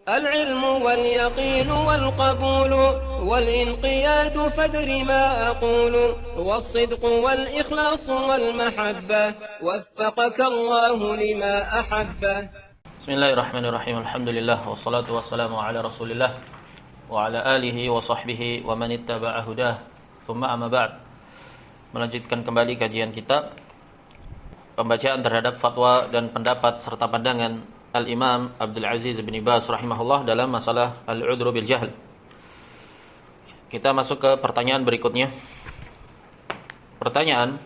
العلم واليقين والقبول والانقياد فادر ما أقول والصدق والإخلاص والمحبة وفقك الله لما أحبه. بسم الله الرحمن الرحيم. الحمد لله والصلاة والسلام على رسول الله وعلى آله وصحبه ومن اتبع هداه. ثم أما بعد. Melanjutkan kembali kajian kitab, pembacaan terhadap fatwa dan pendapat serta pandangan Al-Imam Abdul Aziz bin Baz rahimahullah dalam masalah al-udhru bil jahl. Kita masuk ke pertanyaan berikutnya. Pertanyaan,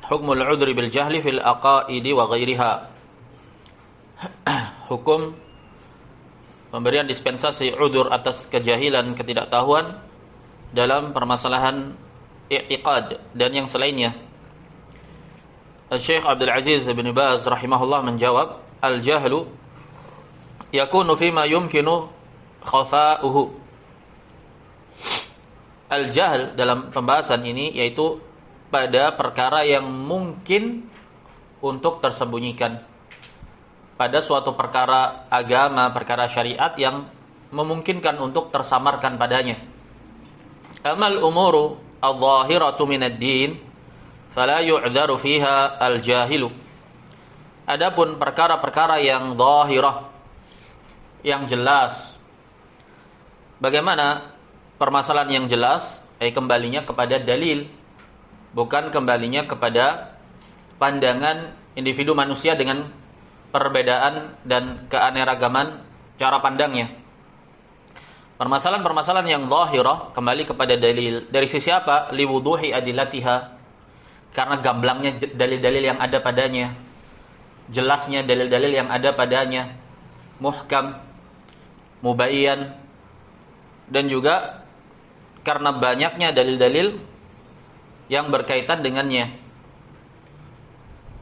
hukmul udhri bil jahli fil aqaidi wa ghairiha. Hukum pemberian dispensasi udhur atas kejahilan, ketidaktahuan dalam permasalahan i'tiqad dan yang selainnya. Syekh Abdul Aziz bin Baz rahimahullah menjawab, al-jahlu yakunu fima yumkinu khafa'uhu. Al-jahl dalam pembahasan ini yaitu pada perkara yang mungkin untuk tersembunyikan, pada suatu perkara agama, perkara syariat yang memungkinkan untuk tersamarkan padanya. Amal umuru adh-dhahiratu minad din fala yu'dharu fiha al-jahilu. Adapun perkara-perkara yang zahirah, yang jelas. Bagaimana permasalahan yang jelas? Kembalinya kepada dalil, bukan kembalinya kepada pandangan individu manusia dengan perbedaan dan keanekaragaman cara pandangnya. Permasalahan-permasalahan yang zahirah kembali kepada dalil. Dari sisi apa? Liwuduhi adillatiha, karena gamblangnya dalil-dalil yang ada padanya, jelasnya dalil-dalil yang ada padanya, muhkam, mubayyan, dan juga karena banyaknya dalil-dalil yang berkaitan dengannya.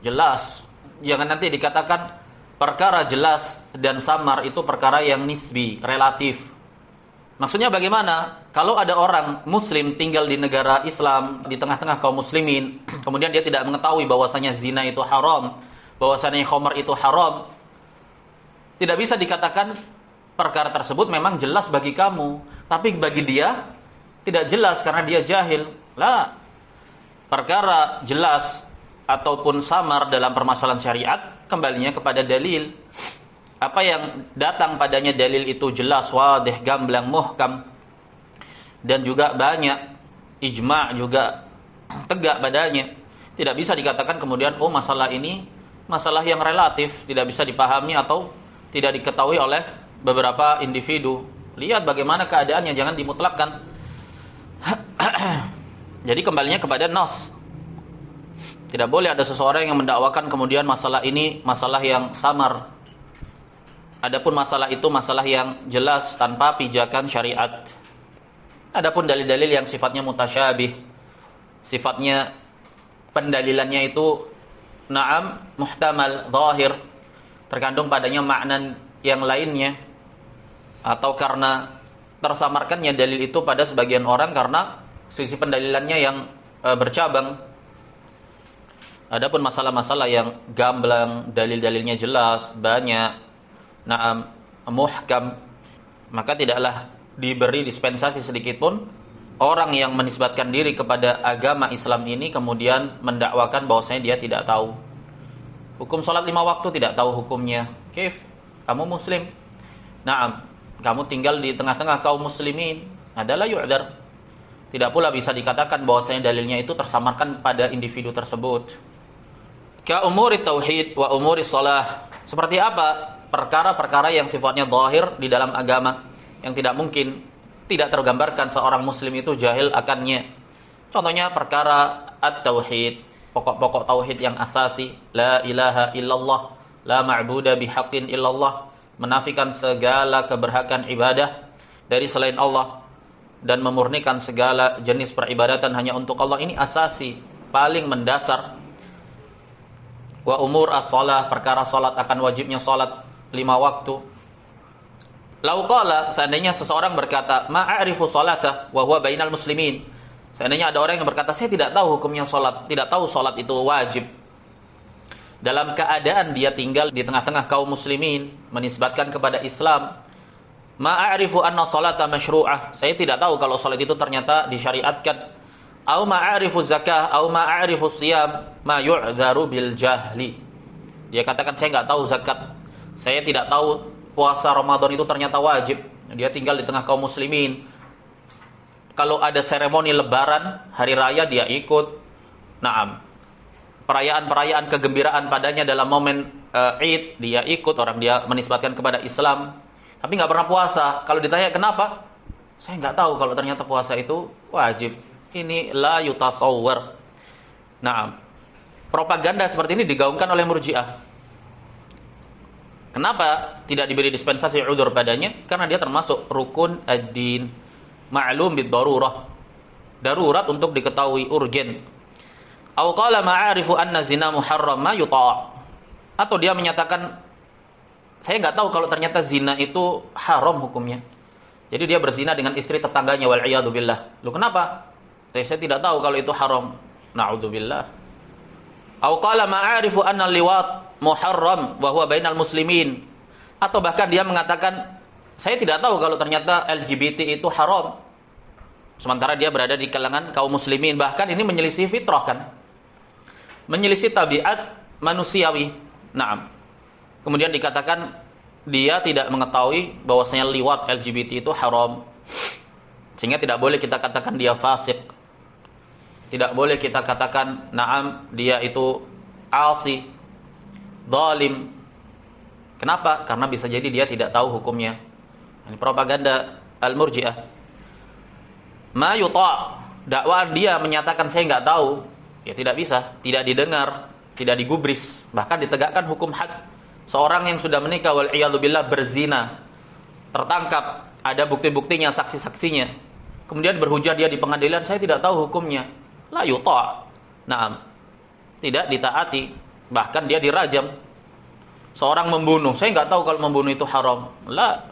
Jelas. Jangan nanti dikatakan perkara jelas dan samar itu perkara yang nisbi, relatif. Maksudnya bagaimana? Kalau ada orang muslim tinggal di negara Islam, di tengah-tengah kaum muslimin, kemudian dia tidak mengetahui bahwasanya zina itu haram, bahwasanya khamar itu haram, tidak bisa dikatakan perkara tersebut memang jelas bagi kamu, tapi bagi dia tidak jelas karena dia jahil. Lah, perkara jelas ataupun samar dalam permasalahan syariat kembalinya kepada dalil. Apa yang datang padanya dalil itu jelas, wadih, gamblang, muhkam, dan juga banyak ijma' juga tegak padanya. Tidak bisa dikatakan kemudian masalah ini masalah yang relatif, tidak bisa dipahami atau tidak diketahui oleh beberapa individu. Lihat bagaimana keadaannya, jangan dimutlakkan. Jadi kembalinya kepada nas. Tidak boleh ada seseorang yang mendakwakan kemudian masalah ini masalah yang samar. Adapun masalah itu masalah yang jelas tanpa pijakan syariat. Adapun dalil-dalil yang sifatnya mutasyabih, sifatnya pendalilannya itu na'am, muhtamal, zahir, terkandung padanya makna yang lainnya, atau karena tersamarkannya dalil itu pada sebagian orang karena sisi pendalilannya yang bercabang. Adapun masalah-masalah yang gamblang, dalil-dalilnya jelas, banyak, na'am, muhkam, maka tidaklah diberi dispensasi sedikit pun orang yang menisbatkan diri kepada agama Islam ini kemudian mendakwakan bahwasanya dia tidak tahu. Hukum salat 5 waktu tidak tahu hukumnya. Kif? Kamu muslim. Naam, kamu tinggal di tengah-tengah kaum muslimin. Adalah yu'dar. Tidak pula bisa dikatakan bahwasanya dalilnya itu tersamarkan pada individu tersebut. Ka umuri tauhid wa umuri shalah. Seperti apa? Perkara-perkara yang sifatnya zahir di dalam agama yang tidak mungkin tidak tergambarkan seorang muslim itu jahil akannya. Contohnya perkara at-tauhid, pokok-pokok tauhid yang asasi, la ilaha illallah, la ma'buda bihaqqin illallah, menafikan segala keberhakan ibadah dari selain Allah dan memurnikan segala jenis peribadatan hanya untuk Allah. Ini asasi, paling mendasar. Wa umur as-shalah, perkara salat, akan wajibnya salat 5 waktu. Lau qala, seandainya seseorang berkata, ma'arifu salata wa huwa bainal muslimin. Seandainya ada orang yang berkata, saya tidak tahu hukumnya salat, tidak tahu salat itu wajib. dalam keadaan dia tinggal di tengah-tengah kaum muslimin, menisbatkan kepada Islam, Ma'arifu anna salata masyru'ah. Saya tidak tahu kalau salat itu ternyata disyariatkan. Au ma'arifu zakah, au ma'arifu siyam, ma yu'dharu bil jahli. Dia katakan saya enggak tahu zakat. Saya tidak tahu puasa Ramadan itu ternyata wajib. Dia tinggal di tengah kaum muslimin. Kalau ada seremoni lebaran, hari raya dia ikut. Naam. Perayaan-perayaan kegembiraan padanya dalam momen Id, dia ikut, orang dia menisbatkan kepada Islam. Tapi nggak pernah puasa. Kalau ditanya kenapa? Saya nggak tahu kalau ternyata puasa itu wajib. Ini la yutasawwar. Naam. Propaganda seperti ini digaungkan oleh Murji'ah. Kenapa tidak diberi dispensasi udzur padanya? Karena dia termasuk rukun ad-din, ma'lum bid-darurah. Darurat untuk diketahui, urgen. Aw qala ma'arifu anna zina muharram ma yuta'. Atau dia menyatakan saya enggak tahu kalau ternyata zina itu haram hukumnya. Jadi dia berzina dengan istri tetangganya, wal iyadu billah. Loh kenapa? Saya tidak tahu kalau itu haram. Na'udzubillah. Aw qala ma'arifu anna liwat muharram wa huwa bainal muslimin. Atau bahkan dia mengatakan saya tidak tahu kalau ternyata LGBT itu haram. Sementara dia berada di kalangan kaum muslimin. Bahkan ini menyelisih fitrah kan. Menyelisih tabiat manusiawi. Naam. Kemudian dikatakan dia tidak mengetahui bahwasanya liwat LGBT itu haram. Sehingga tidak boleh kita katakan dia fasik. Tidak boleh kita katakan naam dia itu asi, zalim. Kenapa? Karena bisa jadi dia tidak tahu hukumnya. Ini propaganda al-Murji'ah. Ma yuta', dakwaan dia menyatakan saya enggak tahu, ya tidak bisa, tidak didengar, tidak digubris, bahkan ditegakkan hukum had. Seorang yang sudah menikah wal iyadu billah berzina, tertangkap, ada bukti-buktinya, saksi-saksinya. Kemudian berhujah dia di pengadilan, saya tidak tahu hukumnya. La yuta'. Naam. Tidak ditaati, bahkan dia dirajam. Seorang membunuh, saya enggak tahu kalau membunuh itu haram. La,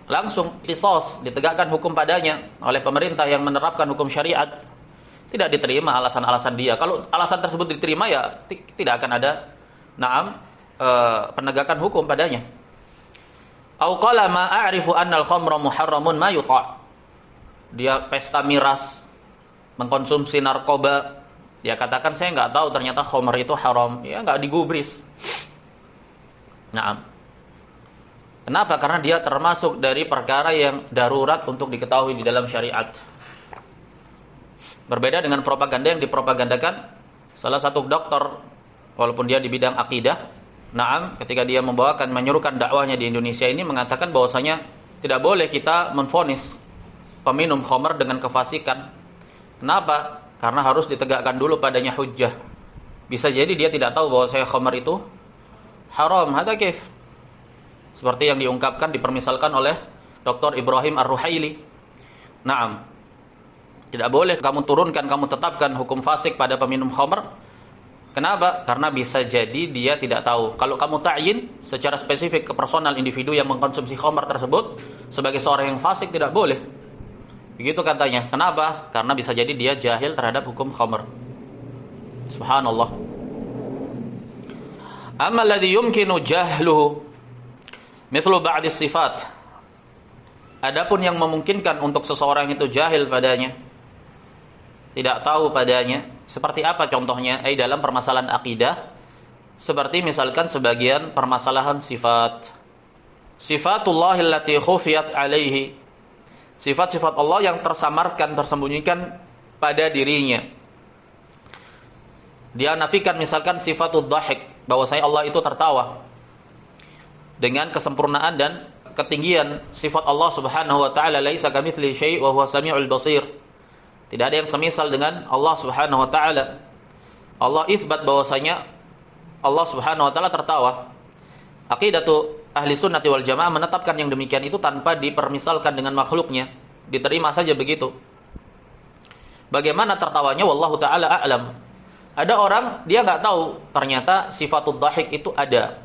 langsung qisas, ditegakkan hukum padanya oleh pemerintah yang menerapkan hukum syariat. Tidak diterima alasan-alasan dia. Kalau alasan tersebut diterima ya tidak akan ada penegakan hukum padanya. Au qala ma a'rifu anna al-khamra muharramun ma yuta'. Dia pesta miras, mengkonsumsi narkoba. Dia katakan saya enggak tahu ternyata khamr itu haram. Ya enggak digubris. Naam. Kenapa? Karena dia termasuk dari perkara yang darurat untuk diketahui di dalam syariat. Berbeda dengan propaganda yang dipropagandakan salah satu dokter, walaupun dia di bidang akidah. Naam, ketika dia membawakan, menyuruhkan dakwahnya di Indonesia ini mengatakan bahwasanya tidak boleh kita menvonis peminum khamr dengan kefasikan. Kenapa? Karena harus ditegakkan dulu padanya hujjah. Bisa jadi dia tidak tahu bahwa saya khamr itu haram. Hadza kaif? Seperti yang diungkapkan, dipermisalkan oleh Dr. Ibrahim Ar-Ruhaili. Naam. Tidak boleh kamu turunkan, kamu tetapkan hukum fasik pada peminum khamr. Kenapa? Karena bisa jadi dia tidak tahu. Kalau kamu ta'yin secara spesifik ke personal individu yang mengkonsumsi khamr tersebut sebagai seorang yang fasik, tidak boleh. Begitu katanya. Kenapa? Karena bisa jadi dia jahil terhadap hukum khamr. Subhanallah. Amma alladhi yumkinu jahluhu mithlu ba'di sifat. Adapun yang memungkinkan untuk seseorang itu jahil padanya, tidak tahu padanya, seperti apa contohnya? Dalam permasalahan akidah, seperti misalkan sebagian permasalahan sifat. Sifatullah allati khufiyat alaihi. Sifat-sifat Allah yang tersamarkan, tersembunyikan pada dirinya. Dia nafikan misalkan sifatul dhahik, bahwasanya Allah itu tertawa. Dengan kesempurnaan dan ketinggian sifat Allah Subhanahu wa taala, laisa kamitslihi syai' wa huwas samiul basir. Tidak ada yang semisal dengan Allah Subhanahu wa taala. Allah itsbat bahwasanya Allah Subhanahu wa taala tertawa. Aqidatu ahli sunnati wal jamaah menetapkan yang demikian itu tanpa dipermisalkan dengan makhluknya, diterima saja begitu. Bagaimana tertawanya wallahu taala a'lam. Ada orang dia enggak tahu ternyata sifatul dhahik itu ada.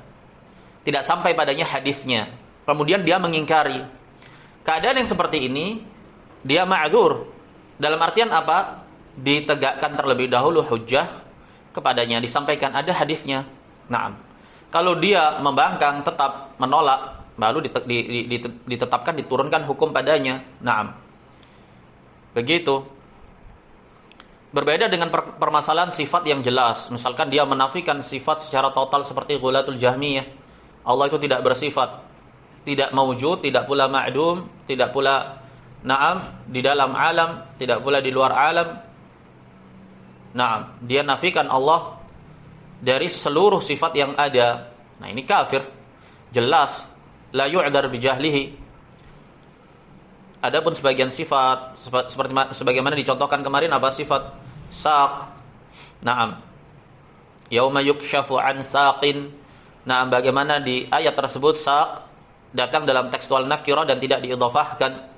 Tidak sampai padanya hadisnya. Kemudian dia mengingkari. Keadaan yang seperti ini dia ma'dzur. Dalam artian apa? Ditegakkan terlebih dahulu hujjah kepadanya, disampaikan ada hadisnya. Naam. Kalau dia membangkang, tetap menolak, baru ditetapkan, diturunkan hukum padanya. Naam. Begitu. Berbeda dengan permasalahan sifat yang jelas. Misalkan dia menafikan sifat secara total seperti Ghulatul Jahmiyah. Allah itu tidak bersifat, tidak mawjud, tidak pula ma'dum, tidak pula naam di dalam alam, tidak pula di luar alam. Naam, dia nafikan Allah dari seluruh sifat yang ada. Nah, ini kafir. Jelas la yu'dar bijahlihi. Adapun sebagian sifat seperti sebagaimana dicontohkan kemarin, apa sifat saq. Naam. Yauma yukshafu an saqin. Naam, bagaimana di ayat tersebut saq datang dalam tekstual nakirah dan tidak diidhafahkan.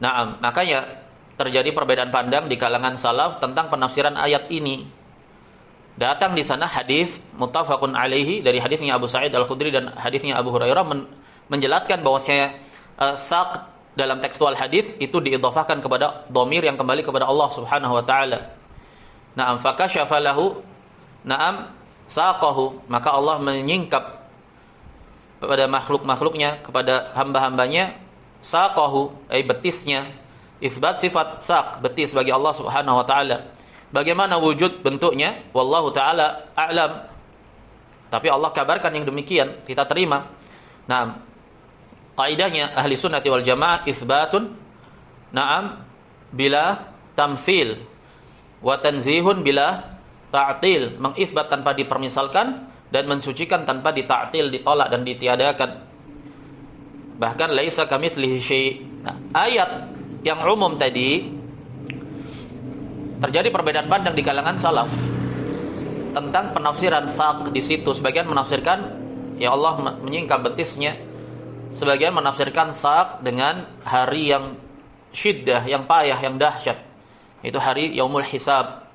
Naam, makanya terjadi perbedaan pandang di kalangan salaf tentang penafsiran ayat ini. Datang di sana hadis muttafaqun alaihi dari hadisnya Abu Sa'id Al-Khudri dan hadisnya Abu Hurairah menjelaskan bahwasanya saq dalam tekstual hadis itu diidhafahkan kepada dhamir yang kembali kepada Allah Subhanahu wa taala. Naam, fakashafa lahu naam saqahu, maka Allah menyingkap kepada makhluk-makhluknya, kepada hamba-hambanya saqahu, betisnya. Isbat sifat saq, betis bagi Allah Subhanahu wa taala. Bagaimana wujud bentuknya? Wallahu taala a'lam. Tapi Allah kabarkan yang demikian, kita terima. Nah, kaidahnya ahli sunnati wal jamaah isbatun na'am bila tamthil wa tanzihun bila ta'til, mengisbat tanpa dipermisalkan dan mensucikan tanpa dita'til, ditolak dan ditiadakan. Bahkan laisa kamitslihi syai'. Nah, ayat yang umum tadi terjadi perbedaan pandang di kalangan salaf tentang penafsiran saq di situ. Sebagian menafsirkan ya Allah menyingkap betisnya, sebagian menafsirkan saq dengan hari yang syiddah, yang payah, yang dahsyat. Itu hari yaumul hisab.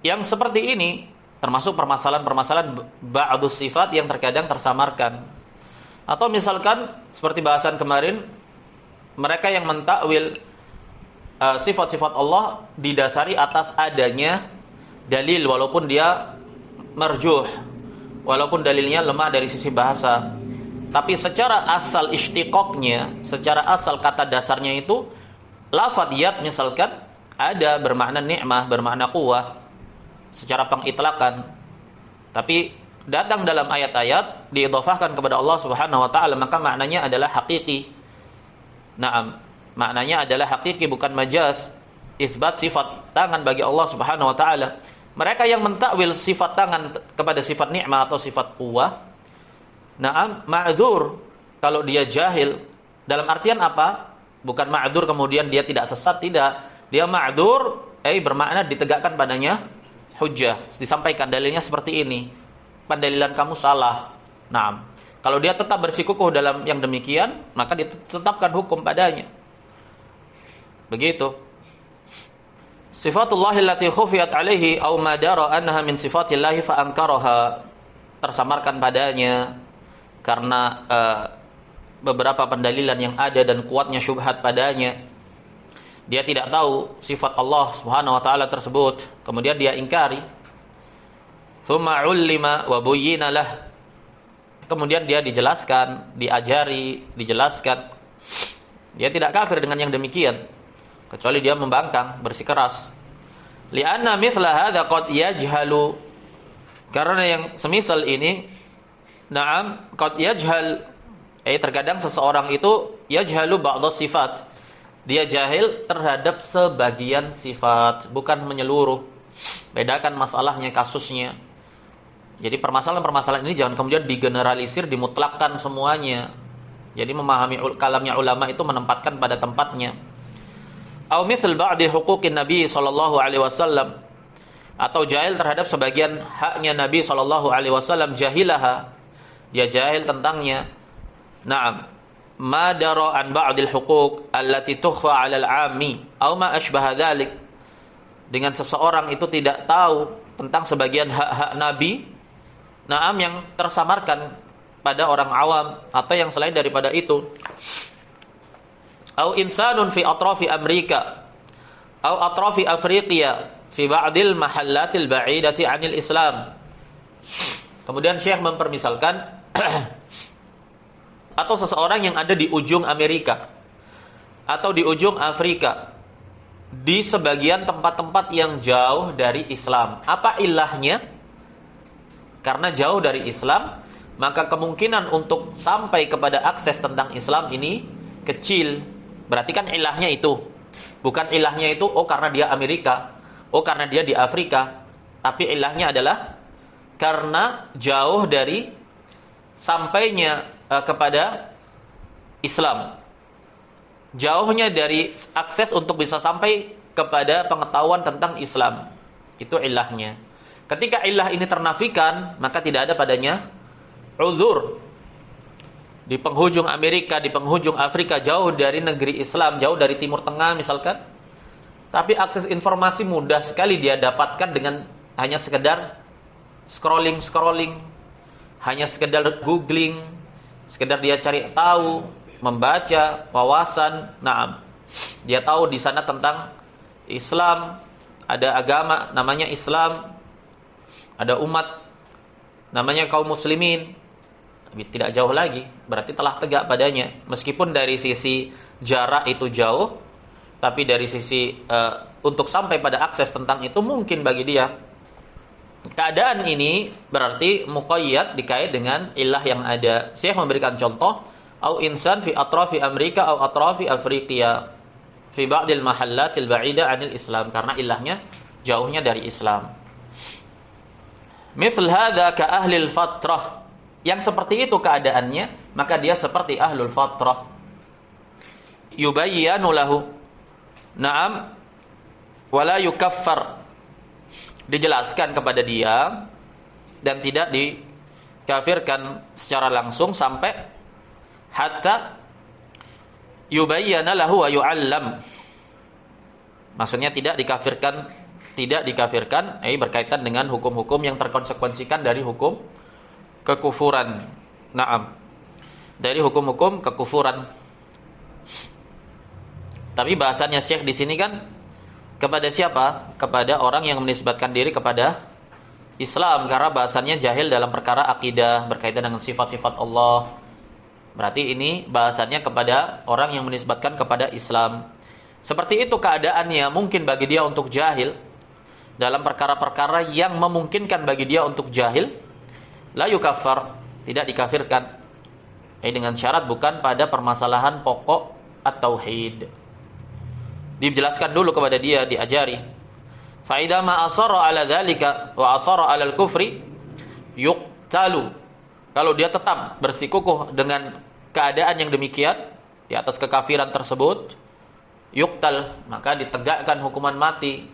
Yang seperti ini termasuk permasalahan-permasalahan ba'dus sifat yang terkadang tersamarkan. Atau misalkan seperti bahasan kemarin, mereka yang mentakwil sifat-sifat Allah didasari atas adanya dalil walaupun dia marjuh, walaupun dalilnya lemah dari sisi bahasa. Tapi secara asal istiqaqnya, secara asal kata dasarnya itu lafadz yad misalkan ada bermakna ni'mah, bermakna quwwah secara pengitlakan. Tapi datang dalam ayat-ayat diidhafahkan kepada Allah Subhanahu wa taala, maka maknanya adalah hakiki. Naam, maknanya adalah hakiki bukan majaz. Isbat sifat tangan bagi Allah Subhanahu wa taala. Mereka yang mentakwil sifat tangan kepada sifat nikmah atau sifat quwwah, naam, ma'dzur kalau dia jahil. Dalam artian apa? Bukan ma'dzur kemudian dia tidak sesat, tidak. Dia ma'dzur bermakna ditegakkan padanya hujjah, disampaikan dalilnya seperti ini. Pendalilan kamu salah. Naam. Kalau dia tetap bersikukuh dalam yang demikian, maka ditetapkan hukum padanya. Begitu. Sifatullah allati khufiyat alaihi aw ma dara annaha min sifatillah fa ankaraha, tersamarkan padanya karena beberapa pendalilan yang ada dan kuatnya syubhat padanya. Dia tidak tahu sifat Allah Subhanahu wa taala tersebut, kemudian dia ingkari. Tsumma 'ullima wa buyyina lah. Kemudian dia dijelaskan, diajari, dijelaskan. Dia tidak kafir dengan yang demikian, kecuali dia membangkang, bersikeras. Li'anna mithla hadza qad yajhalu, karena yang semisal ini, na'am, qad yajhal, terkadang seseorang itu yajhalu ba'dha sifat. Dia jahil terhadap sebagian sifat, bukan menyeluruh. Bedakan masalahnya, kasusnya. Jadi permasalahan-permasalahan ini jangan kemudian digeneralisir, dimutlakkan semuanya. Jadi memahami kalamnya ulama itu menempatkan pada tempatnya. Au mithl ba'di huquqin Nabi sallallahu alaihi wasallam, atau jahil terhadap sebagian haknya Nabi sallallahu alaihi wasallam, jahilaha, dia jahil tentangnya. Naam, ma dara an ba'dil huquq allati tukhfa 'alal 'ammi au ma ashbaha dzalik. Dengan seseorang itu tidak tahu tentang sebagian hak-hak Nabi, naam, yang tersamarkan pada orang awam atau yang selain daripada itu. Au insanun fi atrafi Amerika au atrafi Afriqiya fi ba'dil mahallatil ba'idati 'anil Islam. Kemudian Syekh mempermisalkan atau seseorang yang ada di ujung Amerika atau di ujung Afrika, di sebagian tempat-tempat yang jauh dari Islam. Apa ilahnya? Karena jauh dari Islam, maka kemungkinan untuk sampai kepada akses tentang Islam ini kecil. Berarti kan ilahnya itu. Bukan ilahnya itu, oh karena dia Amerika, oh karena dia di Afrika. Tapi ilahnya adalah karena jauh dari sampainya kepada Islam. Jauhnya dari akses untuk bisa sampai kepada pengetahuan tentang Islam. Itu ilahnya. Ketika ilah ini ternafikan, maka tidak ada padanya uzur. Di penghujung Amerika, di penghujung Afrika, jauh dari negeri Islam, jauh dari Timur Tengah misalkan. Tapi akses informasi mudah sekali dia dapatkan dengan hanya sekedar scrolling, hanya sekedar googling, sekedar dia cari tahu, membaca, wawasan. Naam. Dia tahu di sana tentang Islam, ada agama namanya Islam, ada umat namanya kaum muslimin. Tidak jauh lagi, berarti telah tegak padanya. Meskipun dari sisi jarak itu jauh, tapi dari sisi untuk sampai pada akses tentang itu mungkin bagi dia. Keadaan ini berarti muqayyad, dikait dengan ilah yang ada. Syekh memberikan contoh, au insan fi atrafi Amerika au atrafi Afriqiya fi ba'dil mahallatil ba'ida 'anil Islam, karena ilahnya jauhnya dari Islam. Mithl hadza ka ahlil fatrah. Yang seperti itu keadaannya, maka dia seperti ahlul fatrah. Yubayyanu lahu. Naam. Wala yukaffar. Dijelaskan kepada dia dan tidak dikafirkan secara langsung sampai hatta yubayyana lahu wa yu'allam. Maksudnya tidak dikafirkan, berkaitan dengan hukum-hukum yang terkonsekuensikan dari hukum kekufuran. Naam. Dari hukum-hukum kekufuran. Tapi bahasannya Syekh di sini kan kepada siapa? Kepada orang yang menisbatkan diri kepada Islam, karena bahasannya jahil dalam perkara akidah berkaitan dengan sifat-sifat Allah. Berarti ini bahasannya kepada orang yang menisbatkan kepada Islam. Seperti itu keadaannya, mungkin bagi dia untuk jahil dalam perkara-perkara yang memungkinkan bagi dia untuk jahil. La yukaffar, tidak dikafirkan. Dengan syarat bukan pada permasalahan pokok at-tauhid. Dijelaskan dulu kepada dia, diajari. Fa idza ma asara ala dzalika wa asara ala al-kufri yuqtalu. Kalau dia tetap bersikukuh dengan keadaan yang demikian di atas kekafiran tersebut, yuqtal, maka ditegakkan hukuman mati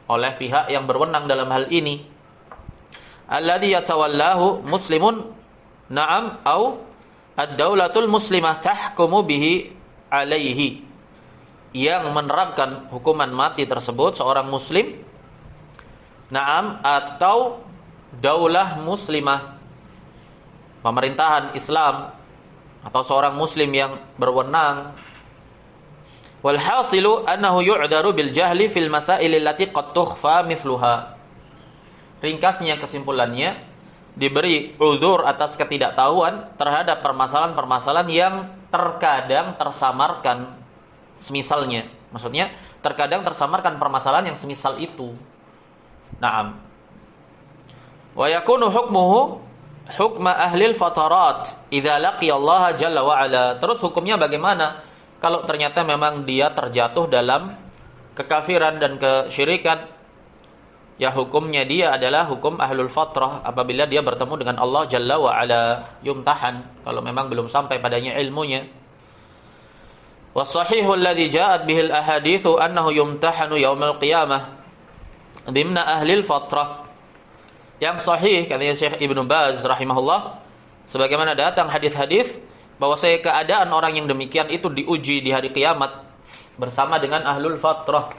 oleh pihak yang berwenang dalam hal ini. Alladhi yatawallahu muslimun, na'am, au ad-daulatul muslimah tahkumu bihi alaihi, yang menerapkan hukuman mati tersebut seorang muslim, na'am, atau daulah muslimah, pemerintahan Islam, atau seorang muslim yang berwenang. Wal hasilu annahu yu'daru bil jahli fil masail allati qad tukhfa mithluha. Ringkasnya, kesimpulannya, diberi uzur atas ketidaktahuan terhadap permasalahan-permasalahan yang terkadang tersamarkan semisalnya. Maksudnya terkadang tersamarkan permasalahan yang semisal itu. Naam. Wa yakunu hukmuhu hukma ahlil fatarat idza laqiya Allah jalla wa ala. Terus hukumnya bagaimana kalau ternyata memang dia terjatuh dalam kekafiran dan kesyirikan? Ya, hukumnya dia adalah hukum ahlul fatrah apabila dia bertemu dengan Allah jalla wa ala, yumtahan kalau memang belum sampai padanya ilmunya. Was-sahihu alladhi ja'at bihi al-ahaditsu annahu yumtahanu yaumil qiyamah dimna ahlil fatrah. Yang sahih katanya Syekh Ibnu Baz rahimahullah, sebagaimana datang hadis-hadis bahwa keadaan orang yang demikian itu diuji di hari kiamat bersama dengan ahlul fatrah.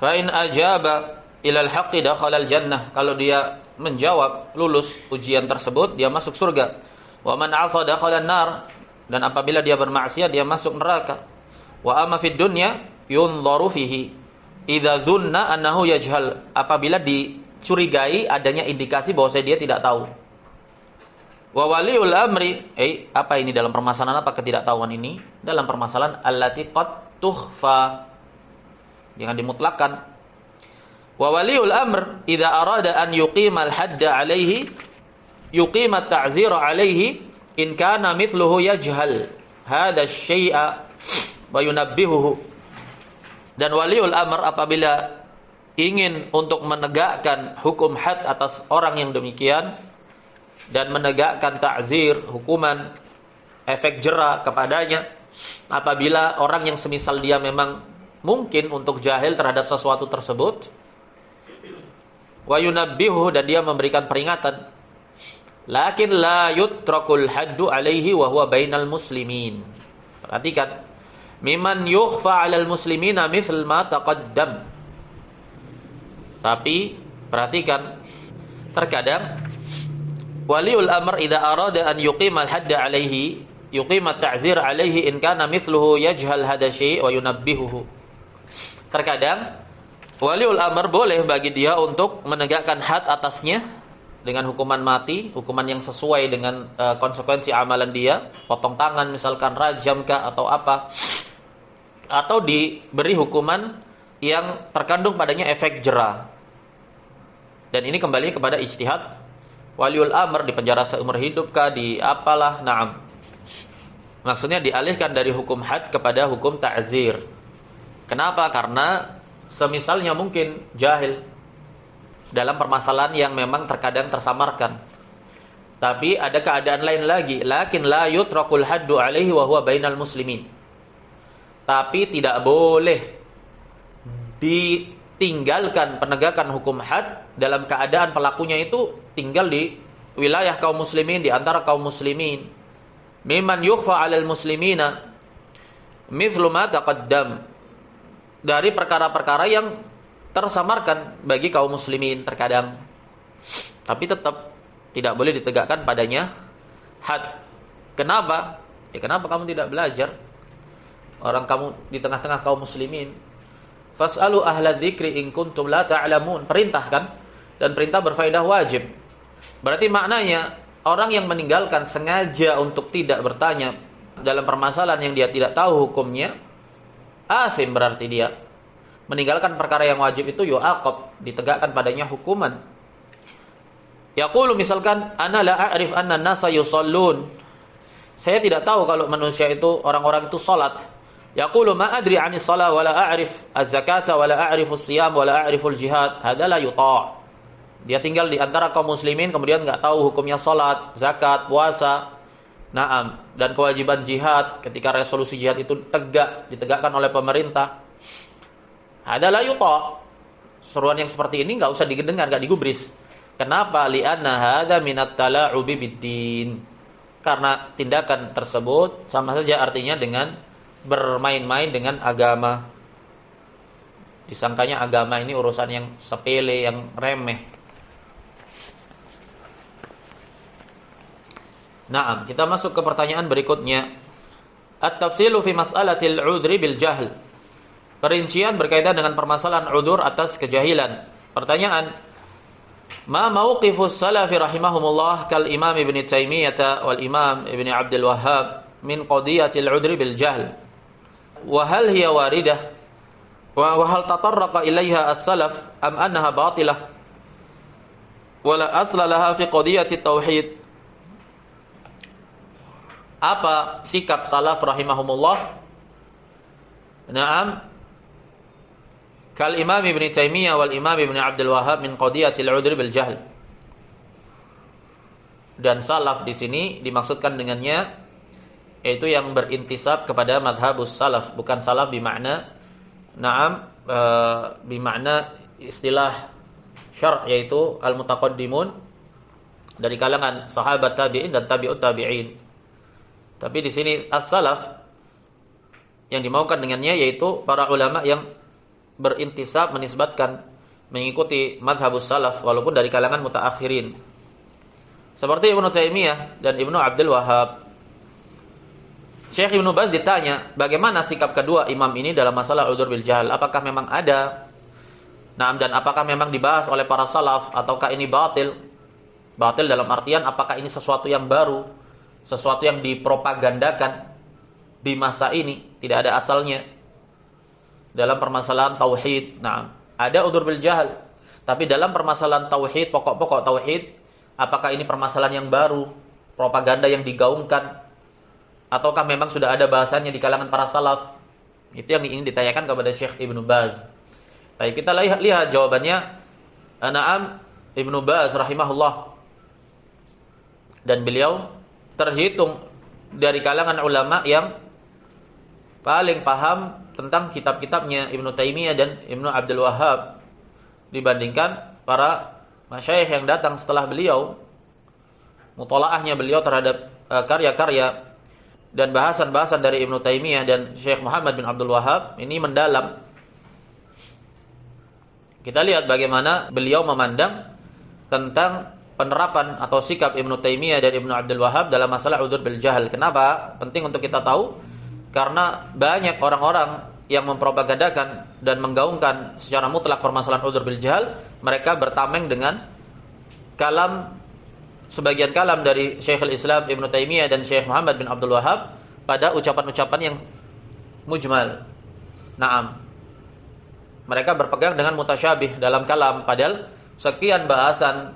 Fa in ajaba ilal haqqi dakhalal jannah, kalau dia menjawab lulus ujian tersebut dia masuk surga. Wa man 'asa dakhalan nar, dan apabila dia bermaksiat dia masuk neraka. Wa amma fid dunya yunzaru fihi idza dzunna annahu yajhal, apabila dicurigai adanya indikasi bahwa dia tidak tahu. Wa waliul amri, apa ini dalam permasalahan apa ketidaktahuan ini? Dalam permasalahan allati qad tukhfa. Jangan dimutlakkan. Wa waliul amr idza arada an yuqimal hadda alaihi yuqimat ta'zira alaihi in kana mithluhu yajhal hadha syai'a wa yunabbihuhu. Dan waliul amr apabila ingin untuk menegakkan hukum had atas orang yang demikian dan menegakkan ta'zir, hukuman efek jera kepadanya apabila orang yang semisal dia memang mungkin untuk jahil terhadap sesuatu tersebut, wa yunabbihu, dan dia memberikan peringatan, lakin la yutrakul haddu alaihi wa huwa bainal muslimin. Perhatikan, mimman yukhfa 'alal muslimina mithl ma taqaddam. Tapi perhatikan, terkadang waliul amr idza arada an yuqimal hadda alaihi yuqimat ta'zir alaihi in kana mithluhu yajhal hadha syai' wa yunabbihuhu. Terkadang waliul amr boleh bagi dia untuk menegakkan had atasnya dengan hukuman mati, hukuman yang sesuai dengan konsekuensi amalan dia, potong tangan misalkan, rajam kah atau apa, atau diberi hukuman yang terkandung padanya efek jera. Dan ini kembali kepada ijtihad waliul amr, di penjara seumur hidup kah, di apalah, na'am. Maksudnya dialihkan dari hukum had kepada hukum ta'zir. Kenapa? Karena semisalnya mungkin jahil dalam permasalahan yang memang terkadang tersamarkan. Tapi ada keadaan lain lagi, lakin la yutrakul haddu alaihi wa huwa bainal muslimin. Tapi tidak boleh ditinggalkan penegakan hukum had dalam keadaan pelakunya itu tinggal di wilayah kaum muslimin, di antara kaum muslimin. Mimman yukhfa 'alal muslimina mithlu ma taqaddam, dari perkara-perkara yang tersamarkan bagi kaum muslimin terkadang, tapi tetap tidak boleh ditegakkan padanya had. Kenapa? Ya kenapa kamu tidak belajar? Orang kamu di tengah-tengah kaum muslimin. Fas'alu ahla dzikri in kuntum la ta'lamun. Perintah kan? Dan perintah berfaedah wajib. Berarti maknanya orang yang meninggalkan sengaja untuk tidak bertanya dalam permasalahan yang dia tidak tahu hukumnya, asim berarti dia. Meninggalkan perkara yang wajib itu yu'aqab, ditegakkan padanya hukuman. Yaqulu misalkan, ana la a'rif anna an-nasa yusallun. Saya tidak tahu kalau manusia itu, orang-orang itu salat. Yaqulu ma adri 'anis shalah wa la a'rif az-zakata wa la a'rifu as-siyam wa la a'rifu al-jihad. Hadza la yuta'. Dia tinggal di antara kaum muslimin kemudian enggak tahu hukumnya salat, zakat, puasa. Naam, dan kewajiban jihad ketika resolusi jihad itu ditegakkan oleh pemerintah. Ada la yuta. Seruan yang seperti ini enggak usah didengar, enggak digubris. Kenapa? Li'anna hadza minat tala'ubi biddin. Karena tindakan tersebut sama saja artinya dengan bermain-main dengan agama. Disangkanya agama ini urusan yang sepele, yang remeh. Naam, kita masuk ke pertanyaan berikutnya. At-tafsilu fi mas'alatil 'udhri bil jahl. Perincian berkaitan dengan permasalahan udzur atas kejahilan. Pertanyaan: ma mauqifus salafi rahimahumullah kal Imam Ibnu Taimiyah wal Imam Ibnu Abdul Wahhab min qadiyatil 'udhri bil jahl? Wa hal hiya waridah? Wa hal tatarraqa ilaiha as-salaf am annaha batilah? Wa la asla laha fi qadiyatit tauhid? Apa sikap salaf rahimahumullah? Naam, kal Imam Ibnu Taimiyah wal Imam Ibnu Abdul Wahhab min qadiyatil 'udhri bil jahl. Dan salaf di sini dimaksudkan dengannya yaitu yang berintisab kepada madhabus salaf, bukan salaf bimakna bimakna istilah syar', yaitu al-mutaqaddimun dari kalangan sahabat tabi'in dan tabi'ut tabi'in. Tapi di sini as-salaf yang dimaukan dengannya yaitu para ulama yang berintisab, menisbatkan, mengikuti madhabus salaf walaupun dari kalangan mutaakhirin. Seperti Ibnu Taimiyah dan Ibnu Abdul Wahhab. Syekh Ibnu Baz ditanya, bagaimana sikap kedua imam ini dalam masalah udzur bil jahl? Apakah memang ada? Nah, dan apakah memang dibahas oleh para salaf ataukah ini batil? Batil dalam artian apakah ini sesuatu yang baru, sesuatu yang dipropagandakan di masa ini, tidak ada asalnya dalam permasalahan tauhid. Nah, ada udzur bil jahl, tapi dalam permasalahan tauhid, pokok-pokok tauhid, apakah ini permasalahan yang baru, propaganda yang digaungkan, ataukah memang sudah ada bahasannya di kalangan para salaf? Itu yang ingin ditanyakan kepada Syekh Ibnu Baz. Baik, kita lihat jawabannya. Na'am, Ibnu Baz rahimahullah, dan beliau terhitung dari kalangan ulama yang paling paham tentang kitab-kitabnya Ibnu Taimiyah dan Ibnu Abdul Wahhab dibandingkan para masyayikh yang datang setelah beliau. Mutalaahnya beliau terhadap karya-karya dan bahasan-bahasan dari Ibnu Taimiyah dan Syekh Muhammad bin Abdul Wahhab ini mendalam. Kita lihat bagaimana beliau memandang tentang penerapan atau sikap Ibnu Taimiyah dan Ibnu Abdul Wahhab dalam masalah udzur bil jahl. Kenapa? Penting untuk kita tahu, karena banyak orang-orang yang mempropagandakan dan menggaungkan secara mutlak permasalahan udzur bil jahl. Mereka bertameng dengan sebagian kalam dari Syekhul Islam Ibnu Taimiyah dan Syekh Muhammad bin Abdul Wahhab pada ucapan-ucapan yang mujmal. Naam. Mereka berpegang dengan mutasyabih dalam kalam, padahal sekian bahasan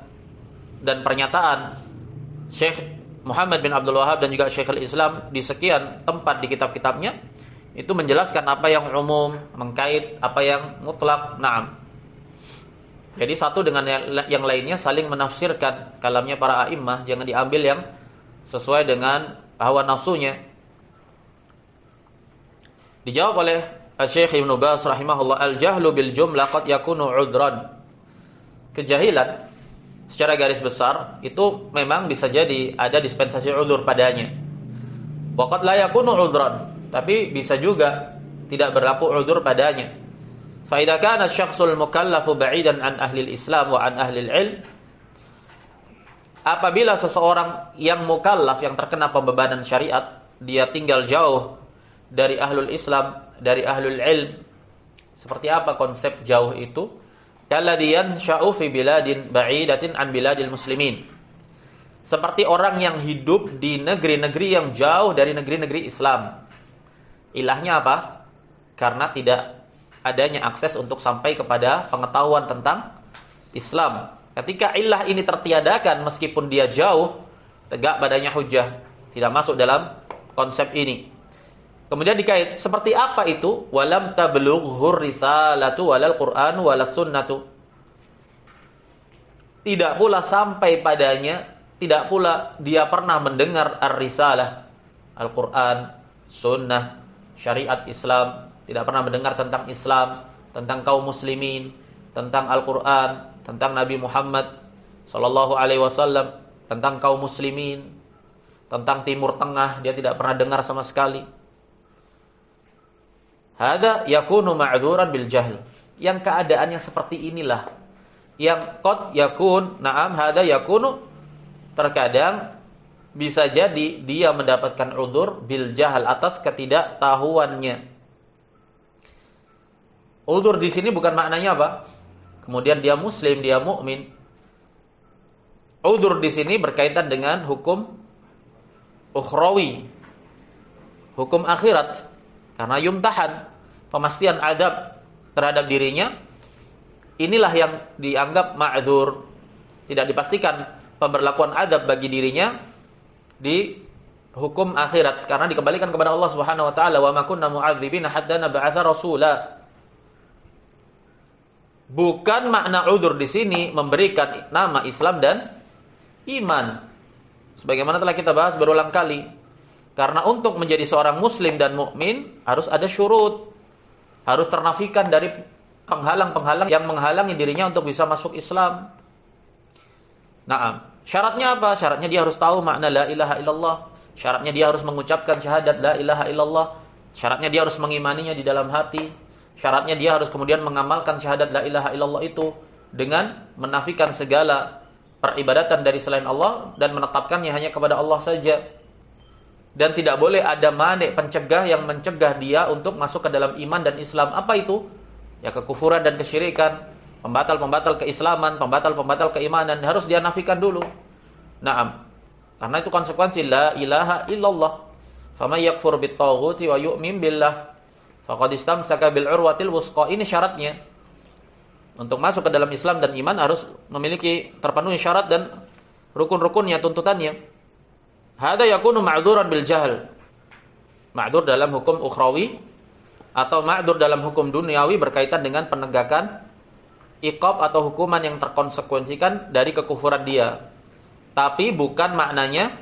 dan pernyataan Syekh Muhammad bin Abdul Wahhab dan juga Syekhul Islam di sekian tempat di kitab-kitabnya itu menjelaskan apa yang umum, mengkait apa yang mutlak. Naam. Jadi satu dengan yang lainnya saling menafsirkan kalamnya para a'immah, jangan diambil yang sesuai dengan hawa nafsunya. Dijawab oleh Syekh Ibnu Baz rahimahullah, al-jahlu bil jumlah qad yakunu 'udran. Kejahilan secara garis besar itu memang bisa jadi ada dispensasi udzur padanya. Wa qad la yakunu 'udran, tapi bisa juga tidak berlaku udzur padanya. Fa idza kana asy-syakhsul mukallafu ba'idan an ahli al-Islam wa an ahli al-'ilm, apabila seseorang yang mukallaf yang terkena pembebanan syariat dia tinggal jauh dari ahlul Islam, dari ahlul ilm. Seperti apa konsep jauh itu? Kalladhi yansha'u fi biladin ba'idatin an biladil muslimin. Seperti orang yang hidup di negeri-negeri yang jauh dari negeri-negeri Islam. Ilahnya apa? Karena tidak adanya akses untuk sampai kepada pengetahuan tentang Islam. Ketika ilah ini tertiadakan meskipun dia jauh, tegak padanya hujjah. Tidak masuk dalam konsep ini. Kemudian dikait, seperti apa itu? Walam tablughur risalatu walal Qur'an walas sunnatu. Tidak pula sampai padanya, tidak pula dia pernah mendengar ar-risalah, Al-Qur'an, sunnah, syariat Islam, tidak pernah mendengar tentang Islam, tentang kaum muslimin, tentang Al-Qur'an, tentang Nabi Muhammad sallallahu alaihi wasallam, tentang kaum muslimin, tentang Timur Tengah, dia tidak pernah dengar sama sekali. Hada yakunu ma'dzuran bil jahl. Yang keadaannya seperti inilah yang qad yakun, na'am, hada yakunu, terkadang bisa jadi dia mendapatkan udzur bil jahl atas ketidaktahuannya. Udzur di sini bukan maknanya apa? Kemudian dia muslim, dia mukmin. Udzur di sini berkaitan dengan hukum ukhrawi, hukum akhirat. Karena yumtahan, pemastian adab terhadap dirinya, inilah yang dianggap ma'dzur. Tidak dipastikan pemberlakuan adab bagi dirinya di hukum akhirat karena dikembalikan kepada Allah Subhanahu wa taala, wa ma kunna mu'adzibina hatta nab'atsa rasula. Bukan makna udzur di sini memberikan nama Islam dan iman. Sebagaimana telah kita bahas berulang kali. Karena untuk menjadi seorang muslim dan mukmin harus ada syurut. Harus ternafikan dari penghalang-penghalang yang menghalangi dirinya untuk bisa masuk Islam. Nah, syaratnya apa? Syaratnya dia harus tahu makna la ilaha illallah. Syaratnya dia harus mengucapkan syahadat la ilaha illallah. Syaratnya dia harus mengimaninya di dalam hati. Syaratnya dia harus kemudian mengamalkan syahadat la ilaha illallah itu dengan menafikan segala peribadatan dari selain Allah dan menetapkannya hanya kepada Allah saja. Dan tidak boleh ada mani pencegah yang mencegah dia untuk masuk ke dalam iman dan Islam. Apa itu? Ya kekufuran dan kesyirikan, pembatal-pembatal keislaman, pembatal-pembatal keimanan harus dia nafikan dulu. Naam. Karena itu konsekuensi la ilaha illallah. Faman yakfur bit-taghuti wa yu'min billah faqad istamsaka bil urwatil wusqa. Ini syaratnya. Untuk masuk ke dalam Islam dan iman harus memiliki terpenuhi syarat dan rukun-rukunnya, tuntutannya. Hada yakunu ma'dzuran bil jahl. Ma'dzur dalam hukum ukhrawi atau ma'dzur dalam hukum duniawi berkaitan dengan penegakan iqab atau hukuman yang terkonsekuensikan dari kekufuran dia. Tapi bukan maknanya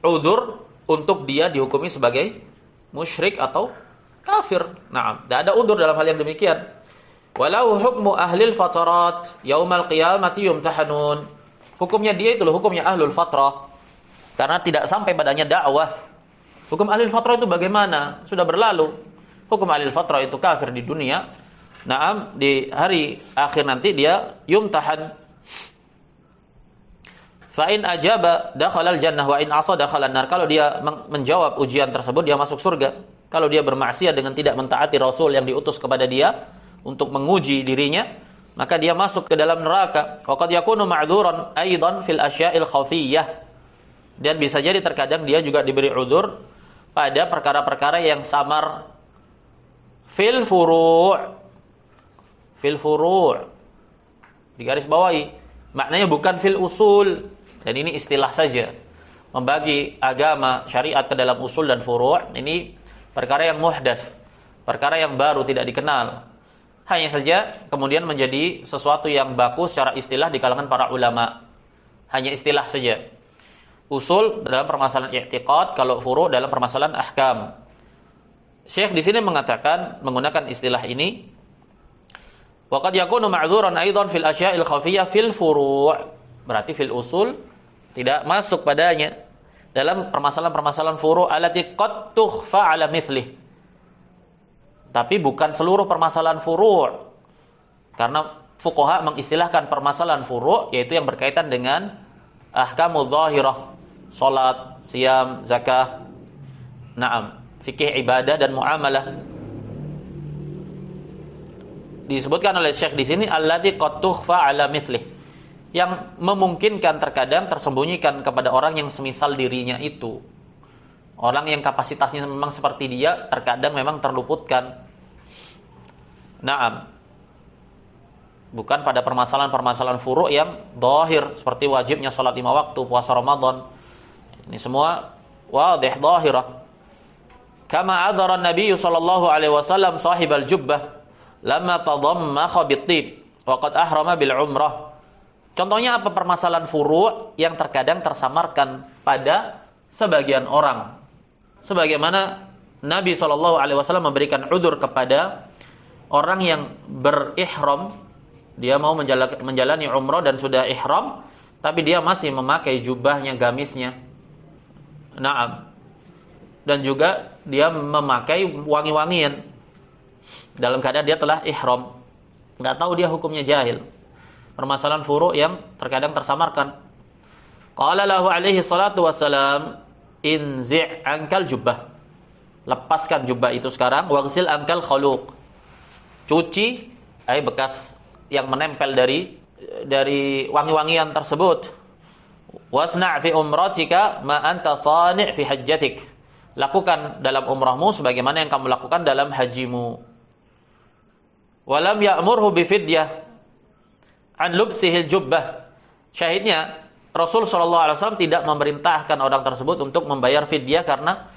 udzur untuk dia dihukumi sebagai musyrik atau kafir. Nah, tidak ada udzur dalam hal yang demikian. Walau hukmu ahlil fatarat yaumal qiyamati yumtahanun. Hukumnya dia itu loh, hukumnya ahlul fatrah. Karena tidak sampai padanya dakwah. Hukum ahlul fatrah itu bagaimana? Sudah berlalu. Hukum ahlul fatrah itu kafir di dunia. Naam, di hari akhir nanti dia yumtahan. Fa in ajaba dakhalal jannah wa in asa dakhalan nar. Kalau dia menjawab ujian tersebut dia masuk surga. Kalau dia bermaksiat dengan tidak mentaati Rasul yang diutus kepada dia untuk menguji dirinya, maka dia masuk ke dalam neraka. Wa qad yakunu ma'dzuran aidan fil asya'il khafiyyah. Dan bisa jadi terkadang dia juga diberi udzur pada perkara-perkara yang samar. Fil furu'. Fil furu'. Digaris bawahi. Maknanya bukan fil usul. Dan ini istilah saja. Membagi agama syariat ke dalam usul dan furu', ini perkara yang muhdas, perkara yang baru, tidak dikenal. Hanya saja kemudian menjadi sesuatu yang baku secara istilah di kalangan para ulama. Hanya istilah saja. Usul dalam permasalahan i'tiqad, kalau furu' dalam permasalahan ahkam. Syekh di sini mengatakan menggunakan istilah ini, wa qad yakunu ma'dzuran aidan fil asya'il khafiyyah fil furu'. Berarti fil usul tidak masuk padanya dalam permasalahan-permasalahan furu' allati qad tukhfa 'ala mithlih. Tapi bukan seluruh permasalahan furu'. Karena fuqaha mengistilahkan permasalahan furu' yaitu yang berkaitan dengan ahkamul zahirah, salat, siam, zakah, na'am, fikih ibadah dan muamalah. Disebutkan oleh Syekh di sini allati qad tukhfa 'ala mithlih. Yang memungkinkan terkadang tersembunyikan kepada orang yang semisal dirinya itu. Orang yang kapasitasnya memang seperti dia, terkadang memang terluputkan. Naam. Bukan pada permasalahan-permasalahan furu' yang zahir, seperti wajibnya salat 5 waktu, puasa Ramadan. Ini semua wadih zahirah. Kama adzara an-nabiy sallallahu alaihi wasallam sahibal jubbah lamma tadammakha bit-tib wa qad ahrama bil umrah. Contohnya apa permasalahan furu' yang terkadang tersamarkan pada sebagian orang. Sebagaimana Nabi SAW memberikan udzur kepada orang yang berihram, dia mau menjalani umrah dan sudah ihram, tapi dia masih memakai jubahnya, gamisnya. Naam. Dan juga dia memakai wangi-wangian dalam keadaan dia telah ihram. Enggak tahu dia hukumnya jahil. Permasalahan furu' yang terkadang tersamarkan. Qala lahu alaihi salatu wassalam, inzi' ankal jubbah. Lepaskan jubah itu sekarang, waghsil ankal khaluq. Cuci bekas yang menempel dari wangi-wangian tersebut. Wasna' fi umratika ma anta sani' fi hajjatik. Lakukan dalam umrahmu sebagaimana yang kamu lakukan dalam hajimu. Walam ya'murhu bi fidyah an lubsihil jubbah. Syahidnya Rasul SAW tidak memerintahkan orang tersebut untuk membayar fidyah karena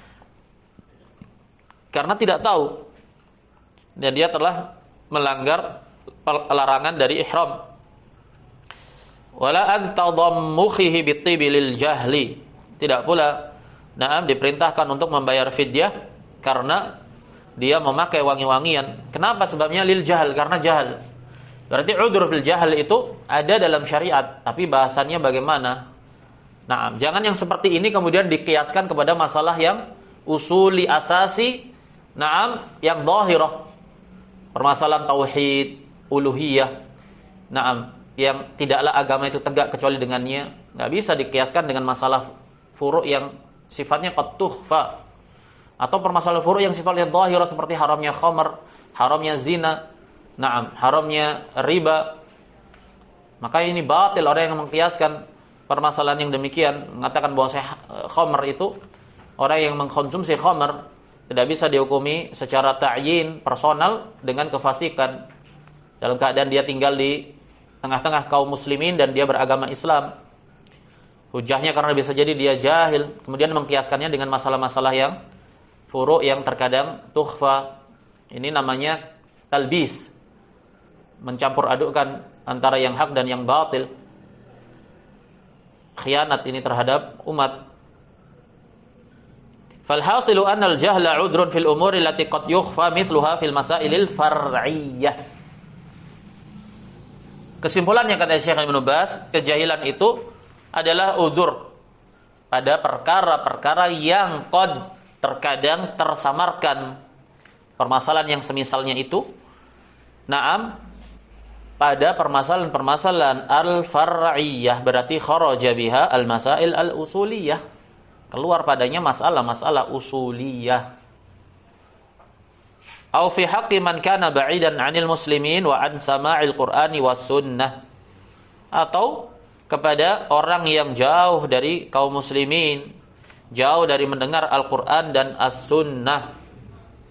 tidak tahu dan dia telah melanggar larangan dari ihram. Wala an tadammukhihi bit-tibi lil jahli. Tidak pula diperintahkan untuk membayar fidyah karena dia memakai wangi-wangian. Kenapa? Sebabnya lil jahl, karena jahal. Berarti udzur fil jahl itu ada dalam syariat, tapi bahasannya bagaimana? Nah, jangan yang seperti ini kemudian dikiaskan kepada masalah yang usuli asasi, yang zahirah. Permasalahan tauhid, uluhiyah. Yang tidaklah agama itu tegak kecuali dengannya. Enggak bisa dikiaskan dengan masalah furu' yang sifatnya qad tukhfa. Atau permasalahan furu' yang sifatnya zahirah seperti haramnya khamr, haramnya zina, haramnya riba. Maka ini batil orang yang mengkiaskan permasalahan yang demikian, mengatakan bahwa khamr itu, orang yang mengkonsumsi khamr tidak bisa dihukumi secara ta'yin personal dengan kefasikan dalam keadaan dia tinggal di tengah-tengah kaum muslimin dan dia beragama Islam. Hujahnya karena bisa jadi dia jahil, kemudian mengkiaskannya dengan masalah-masalah yang furu' yang terkadang tukhfa. Ini namanya talbis, mencampur adukkan antara yang hak dan yang batil. Khianat ini terhadap umat. Falhasilu anna al-jahla 'udrun fil umuri allati qad yukhfa mithluha fil masailil far'iyyah. Kesimpulannya kata Syekh Ibnu Baz, kejahilan itu adalah udzur pada perkara-perkara yang qad terkadang tersamarkan permasalahan yang semisalnya itu. Naam, pada permasalahan-permasalahan al-far'iyyah, berarti kharaja biha al-masail al-usuliyah, keluar padanya masalah-masalah usuliyah. Au fi haqqi man kana ba'idan 'anil muslimin wa an sama'il qur'ani was sunnah, atau kepada orang yang jauh dari kaum muslimin, jauh dari mendengar Al-Qur'an dan as-sunnah.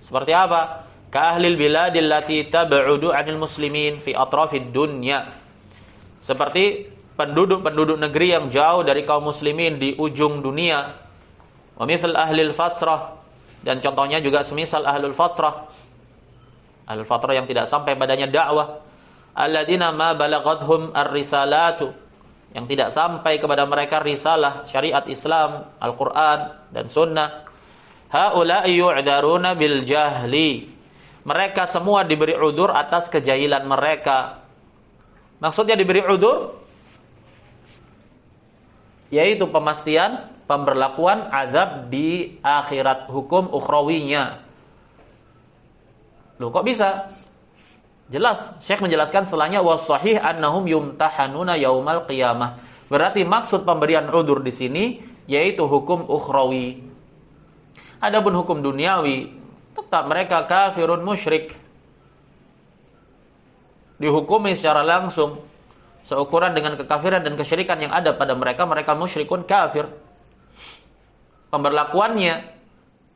Seperti apa? Ka ahlil biladil lati tab'udu 'anil muslimin fi atrafid dunya, seperti penduduk-penduduk negeri yang jauh dari kaum muslimin di ujung dunia. Wa mithal ahlil fatrah, dan contohnya juga semisal ahlul fatrah, ahlul fatrah yang tidak sampai padanya dakwah. Alladzina ma balagathum ar-risalatu, yang tidak sampai kepada mereka risalah syariat Islam, Al-Qur'an dan sunnah. Haula'i yu'daruna bil jahli, mereka semua diberi udzur atas kejahilan mereka. Maksudnya diberi udzur yaitu pemastian pemberlakuan azab di akhirat, hukum ukhrawinya. Loh, kok bisa? Jelas, Syekh menjelaskan setelahnya was-shahih annahum yumtahanuna yaumal qiyamah. Berarti maksud pemberian udzur di sini yaitu hukum ukhrawi. Adapun hukum duniawi, tetap mereka kafirun musyrik, dihukumi secara langsung seukuran dengan kekafiran dan kesyirikan yang ada pada mereka. Mereka musyrikun kafir. Pemberlakuannya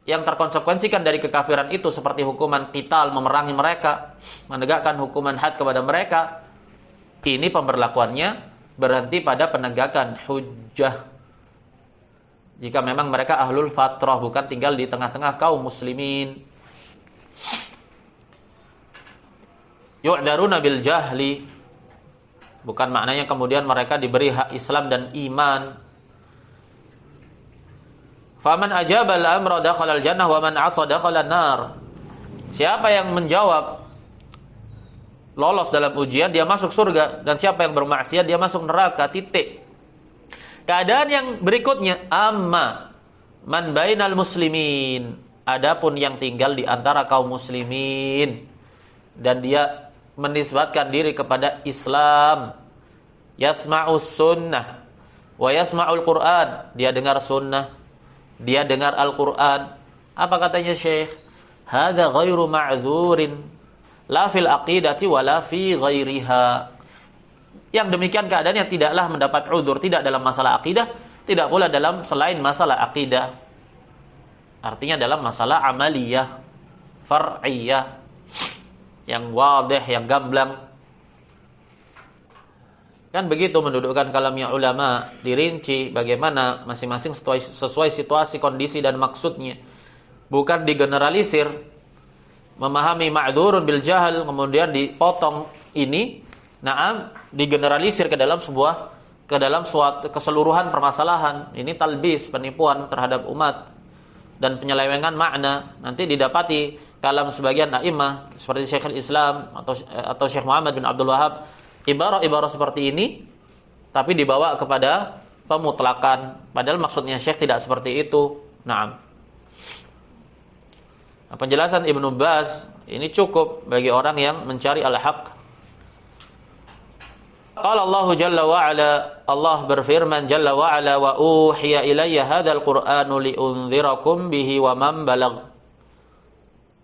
yang terkonsekuensikan dari kekafiran itu seperti hukuman qital, memerangi mereka, menegakkan hukuman had kepada mereka. Ini pemberlakuannya berhenti pada penegakan hujjah. Jika memang mereka ahlul fatrah, bukan tinggal di tengah-tengah kaum muslimin. Yu'daruna bil jahli, bukan maknanya kemudian mereka diberi hak Islam dan iman. Faman ajaba al-amra dakhala al-jannah wa man 'asa dakhala an-nar. Siapa yang menjawab lolos dalam ujian, dia masuk surga, dan siapa yang bermaksiat dia masuk neraka, titik. Keadaan yang berikutnya, amma man bainal muslimin, adapun yang tinggal di antara kaum muslimin dan dia menisbatkan diri kepada Islam, yasma'us sunnah wa yasma'ul Qur'an, dia dengar sunnah, dia dengar Al-Qur'an. Apa katanya Syekh? Hadza ghairu ma'dzurin la fil aqidati wala fi ghairiha. Yang demikian keadaannya tidaklah mendapat udzur, tidak dalam masalah akidah, tidak pula dalam selain masalah akidah. Artinya dalam masalah amaliyah, far'iyah, yang wadih, yang gamblang. Kan begitu mendudukkan kalamnya ulama, dirinci bagaimana masing-masing sesuai situasi, kondisi dan maksudnya. Bukan digeneralisir, memahami ma'dzurun bil jahal kemudian dipotong ini, digeneralisir ke dalam suatu keseluruhan permasalahan. Ini talbis, penipuan terhadap umat dan penyelewengan makna. Nanti didapati kalam sebagian a'imah seperti Syekhul Islam atau Syekh Muhammad bin Abdul Wahab, ibarah-ibarah seperti ini tapi dibawa kepada pemutlakan, padahal maksudnya Syekh tidak seperti itu. Penjelasan Ibnu Baz ini cukup bagi orang yang mencari al-haq. Qala Allah Jalla wa Ala, Allah berfirman Jalla wa Ala, wa uhiya ilayya hadzal Qur'anu liunzirakum bihi wa man balagh.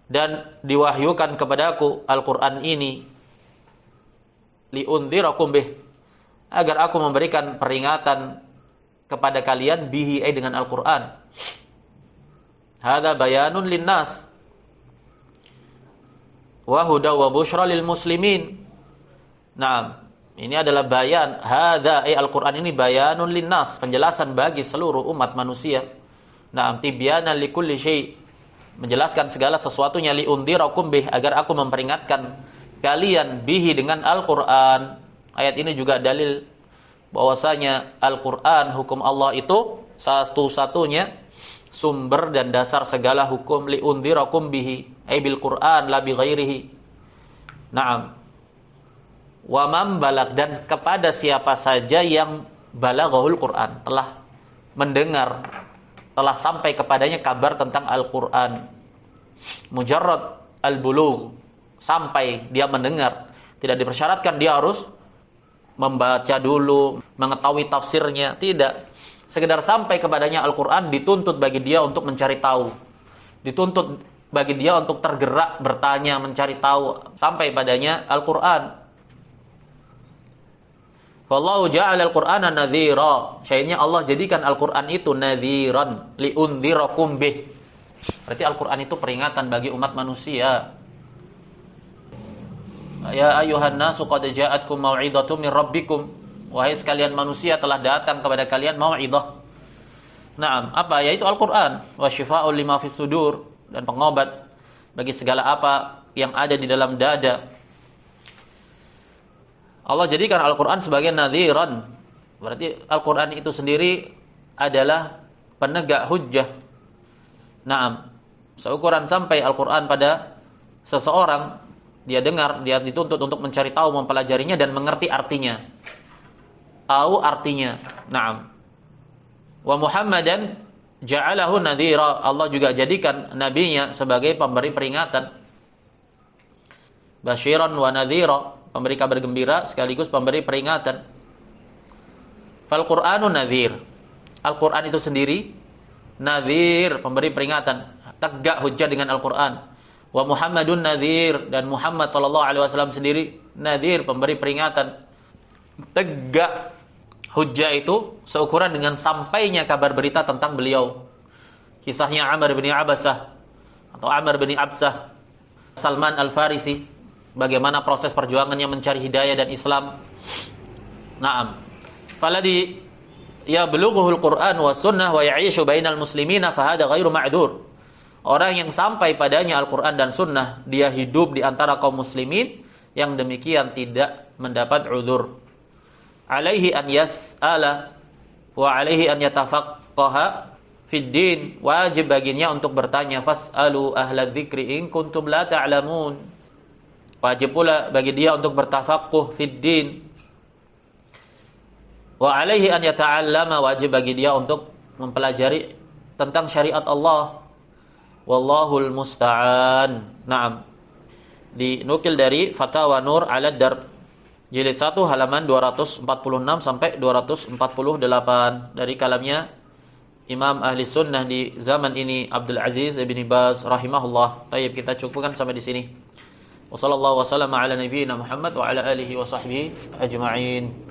Dan diwahyukan kepadaku Al-Qur'an ini liunzirakum bih, agar aku memberikan peringatan kepada kalian bihi dengan Al-Qur'an. Hadza bayanun linnas wa huda wa busyra lil muslimin. Nah, ini adalah bayan. Hadza Al-Qur'an ini bayanun linnas, penjelasan bagi seluruh umat manusia. Nah, tibyanan likulli syai', menjelaskan segala sesuatunya, liundhirakum bih, agar aku memperingatkan kalian bihi dengan Al-Qur'an. Ayat ini juga dalil bahwasanya Al-Qur'an, hukum Allah itu satu-satunya sumber dan dasar segala hukum, liundhirakum bihi ay bil Qur'an la bi ghairihi. Naam. Wa man balag, dan kepada siapa saja yang balaghul Qur'an, telah mendengar, telah sampai kepadanya kabar tentang Al-Qur'an. Mujarrad al-bulugh, sampai dia mendengar, tidak dipersyaratkan dia harus membaca dulu, mengetahui tafsirnya, tidak. Sekedar sampai kepadanya Al-Qur'an, dituntut bagi dia untuk mencari tahu. Dituntut bagi dia untuk tergerak, bertanya, mencari tahu, sampai padanya Al-Qur'an. Wallahu ja'ala al-Qur'ana nadhira. Syai'nya Allah jadikan Al-Qur'an itu nadhiran liundhirakum bih. Berarti Al-Qur'an itu peringatan bagi umat manusia. Ya ayyuhan nasu qad ja'atkum mau'izatun min rabbikum. Wahai sekalian manusia, telah datang kepada kalian mau'izah. Naam, apa? Yaitu Al-Qur'an. Wa syifaa'un lima fis sudur, dan pengobat bagi segala apa yang ada di dalam dada. Allah jadikan Al-Qur'an sebagai nadhiran. Berarti Al-Qur'an itu sendiri adalah penegak hujjah. Naam. Seukuran sampai Al-Qur'an pada seseorang, dia dengar, dia dituntut untuk mencari tahu, mempelajarinya dan mengerti artinya. Tahu artinya. Naam. Wa Muhammadan ja'alahu nadhira. Allah juga jadikan nabinya sebagai pemberi peringatan. Basyiran wa nadhira, pemberi kabar gembira sekaligus pemberi peringatan. Fal Qur'anu nadhir. Al-Qur'an itu sendiri nadhir, pemberi peringatan, tegak hujjah dengan Al-Qur'an. Wa Muhammadun nadhir, dan Muhammad sallallahu alaihi wasallam sendiri nadhir, pemberi peringatan. Tegak hujjah itu seukuran dengan sampainya kabar berita tentang beliau. Kisahnya Amr bin Abasah atau Amr bin Absah, Salman Al-Farisi, bagaimana proses perjuangannya mencari hidayah dan Islam. Naam. Faladhi yablughuhul Qur'an wa sunnah wa ya'ishu bainal muslimina fa hada ghairu ma'dzur. Orang yang sampai padanya Al-Qur'an dan sunnah, dia hidup di antara kaum muslimin, yang demikian tidak mendapat uzur. Alaihi an yas'ala wa alaihi an yatafaqqaha fid din. Wajib baginya untuk bertanya, fas'alu ahla dzikri in kuntum la ta'lamun. Wajib pula bagi dia untuk bertafaqquh fid din. Wa alaihi an yata'allama, wajib bagi dia untuk mempelajari tentang syariat Allah. Wallahul musta'an. Naam. Dinukil dari Fatawa Nur ala Dar, jilid 1 halaman 246 sampai 248, dari kalamnya Imam Ahli Sunnah di zaman ini, Abdul Aziz ibn Baz rahimahullah. Baik, kita cukupkan sampai di sini. Wassallallahu wasallam ala nabiyyina Muhammad wa ala alihi wa sahbihi ajma'in.